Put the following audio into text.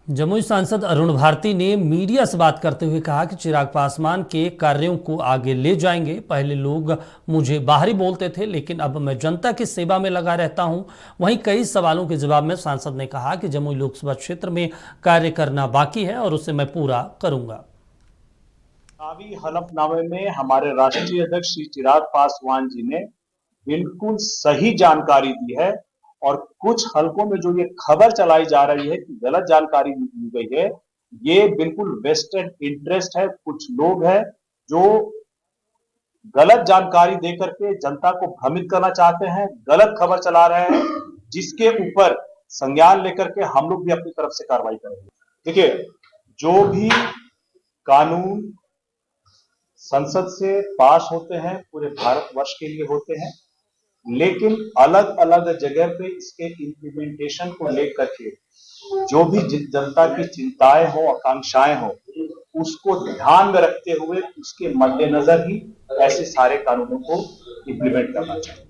जमुई सांसद अरुण भारती ने मीडिया से बात करते हुए कहा कि चिराग पासवान के कार्यों को आगे ले जाएंगे। पहले लोग मुझे बाहरी बोलते थे, लेकिन अब मैं जनता की सेवा में लगा रहता हूं। वहीं कई सवालों के जवाब में सांसद ने कहा कि जमुई लोकसभा क्षेत्र में कार्य करना बाकी है और उसे मैं पूरा करूंगा। चुनावी हलफनामे में हमारे राष्ट्रीय अध्यक्ष श्री चिराग पासवान जी ने बिल्कुल सही जानकारी दी है और कुछ हलकों में जो ये खबर चलाई जा रही है कि गलत जानकारी दी गई है, ये बिल्कुल वेस्टेड इंटरेस्ट है। कुछ लोग हैं जो गलत जानकारी देकर के जनता को भ्रमित करना चाहते हैं, गलत खबर चला रहे हैं, जिसके ऊपर संज्ञान लेकर के हम लोग भी अपनी तरफ से कार्रवाई करेंगे। देखिए, जो भी कानून संसद से पास होते हैं पूरे भारतवर्ष के लिए होते हैं, लेकिन अलग अलग जगह पे इसके इम्प्लीमेंटेशन को लेकर के जो भी जनता की चिंताएं हो, आकांक्षाएं हो, उसको ध्यान में रखते हुए उसके मद्देनजर ही ऐसे सारे कानूनों को इम्प्लीमेंट करना चाहिए।